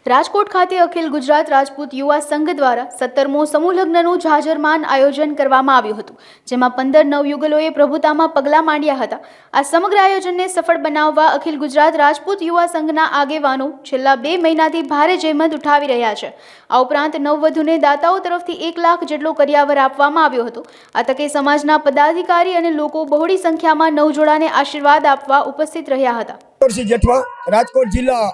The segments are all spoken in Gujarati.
રાજકોટ ખાતે અખિલ ગુજરાત રાજપૂત યુવા સંઘ દ્વારા 17મો સમૂહ લગ્નનું જાજરમાન આયોજન કરવામાં આવ્યું હતું, જેમાં 15 નવયુગલોએ પ્રભુતામાં પગલાં માંડ્યા હતા। આ સમગ્ર આયોજનને સફળ બનાવવા અખિલ ગુજરાત રાજપૂત યુવા સંઘના આગેવાનો છેલ્લા 2 મહિનાથી ભારે જહેમત ઉઠાવી રહ્યા છે। આ ઉપરાંત નવવધુને દાતાઓ તરફથી 1 લાખ જેટલો કરિયાવર આપવામાં આવ્યો હતો। આ તકે સમાજના પદાધિકારી અને લોકો બહોળી સંખ્યામાં નવજોડાને આશીર્વાદ આપવા ઉપસ્થિત રહ્યા હતા। જેઠવા રાજકોટ જિલ્લા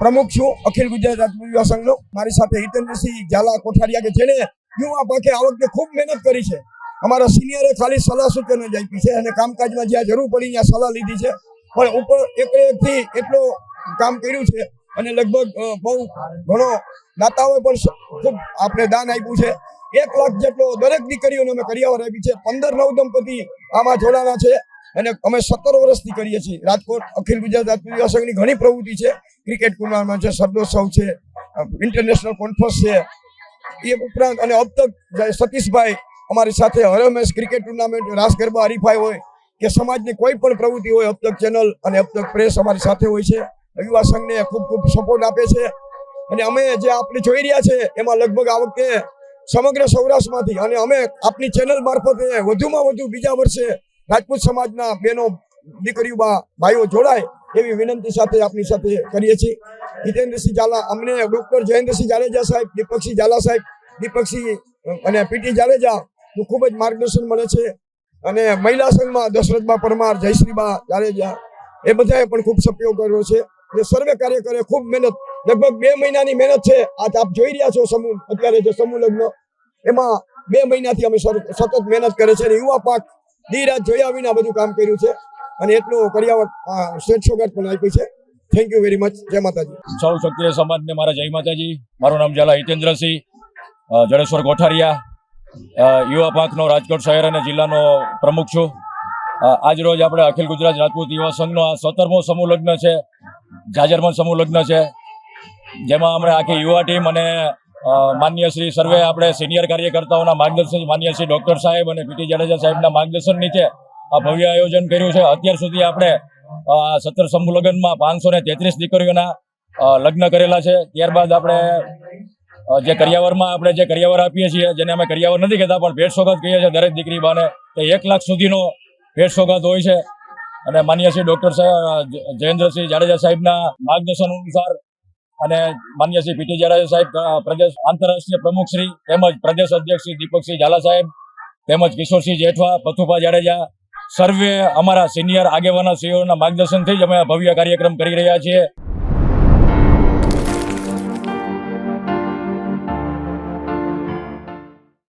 प्रमुख छू अखिल गुजरात રાજપૂત યુવા સંઘનો। મારી સાથે હિતેન્દ્રસિંહ ઝાલા કોઠારિયા કે જેને યુવા પાકે આ વખતે ખૂબ મહેનત કરી છે। અમારા સિનિયરે ખાલી સલાહ સૂચનો જ આપી છે અને કામકાજમાં જ્યાં જરૂર પડી ત્યાં સલાહ લીધી છે, પણ ઉપર એકથી એટલો કામ કર્યું છે અને લગભગ બહુ ઘણો દાતાઓએ પણ ખૂબ આપણે દાન આપ્યું છે। 1 લાખ જેટલો દરેક દીકરીઓને અમે કરિયાવર આપી છે। 15 નવ દંપતી આમાં જોડાણા છે અને અમે 17 વર્ષથી કરીએ છીએ। રાજકોટ અખિલ ગુજરાત રાજપૂત યુવા સંઘની ઘણી પ્રવૃત્તિ છે, ક્રિકેટ ટુર્નામેન્ટ છે, સરદોત્સવ છે, ઇન્ટરનેશનલ કોન્ફરન્સ છે, એ ઉપરાંત અને अब तक સતીશભાઈ અમારી સાથે હરમેશ ક્રિકેટ ટુર્નામેન્ટ, રાસ ગરબા હરીફાઈ હોય કે સમાજની કોઈ પણ પ્રવૃત્તિ હોય, अब तक ચેનલ અને अब तक પ્રેસ અમારી સાથે હોય છે। યુવા સંઘને ખૂબ ખૂબ સપોર્ટ આપે છે અને અમે જે આપણે જોઈ રહ્યા છે એમાં લગભગ આ વખતે સમગ્ર સૌરાષ્ટ્રમાંથી અને અમે આપની ચેનલ મારફતે વધુમાં વધુ બીજા વર્ષે રાજપૂત સમાજના બહેનો દીકરીઓ ભાઈઓ જોડાય એવી વિનંતી સાથે આપની સાથે કરીએ છીએ। હિતેન્દ્રસિંહ ઝાલા અમને ડોક્ટર જયેન્દ્રસિંહ જાડેજા સાહેબ, દીપકસિંહ ઝાલા સાહેબ, દીપકસિંહ અને પીટી જાડેજાનું ખૂબ જ માર્ગદર્શન મળે છે અને મહિલા સંઘમાં દશરથબા પરમાર, જયશ્રીબા જાડેજા એ બધાએ પણ ખૂબ સહયોગ કર્યો છે। જે સર્વે કાર્યકરે ખૂબ મહેનત, લગભગ 2 મહિનાની મહેનત છે। આજ આપ જોઈ રહ્યા છો સમૂહ અત્યારે જે સમૂહ લગ્ન એમાં 2 મહિનાથી અમે સતત મહેનત કરે છે અને યુવા પાક દી રાત જોયા વિના બધું કામ કર્યું છે અને એટલો કરિયાવર સ્ટેટ સોગાટ પણ આપી છે। Thank you very much. જય માતાજી। સૌ ક્ષત્રિય સમાજને મારા જય માતાજી। મારું નામ ઝાલા હિતેન્દ્રસિંહ જડેશ્વર કોઠારિયા, યુવા પાંખનો રાજકોટ શહેર અને જિલ્લાનો પ્રમુખ છું। આજ રોજ આપણે અખિલ ગુજરાત રાજપૂત યુવા સંઘનો આ 17મો સમૂહ લગ્ન છે, જાજરમાન સમૂહ લગ્ન છે, જેમાં આપણે આખી યુવા ટીમ અને માન્ય શ્રી સર્વે આપણે સિનિયર કાર્યકર્તાઓના માર્ગદર્શન, માન્ય શ્રી ડોક્ટર સાહેબ અને પીટી જાડેજા સાહેબના માર્ગદર્શન નીચે આ ભવ્ય આયોજન કર્યું છે। અત્યાર સુધી આપણે 17 સમૂહ લગ્નમાં 533 દીકરીઓના લગ્ન કરેલા છે। ત્યારબાદ આપણે જે કરિયાવરમાં આપણે જે કરિયાવર આપીએ છીએ, જેને અમે કરિયાવર નથી કહેતા પણ ભેટ સોગાદ કહીએ છીએ દરેક દીકરી બાને, તે 1 લાખ સુધીનો ભેટ સોગાદ હોય છે અને માન્ય શ્રી ડોક્ટર સાહેબ જયેન્દ્રસિંહ જાડેજા સાહેબના માર્ગદર્શન અનુસાર અને માન્ય શ્રી પીટી જાડેજા સાહેબ પ્રદેશ આંતરરાષ્ટ્રીય પ્રમુખ શ્રી તેમજ પ્રદેશ અધ્યક્ષ શ્રી દીપકસિંહ ઝાલા સાહેબ તેમજ કિશોરસિંહ જેઠવા, પથુભા જાડેજા સર્વે અમારા સિનિયર આગેવાનો શ્રીઓના માર્ગદર્શનથી જ અમે ભવ્ય કાર્યક્રમ કરી રહ્યા છીએ।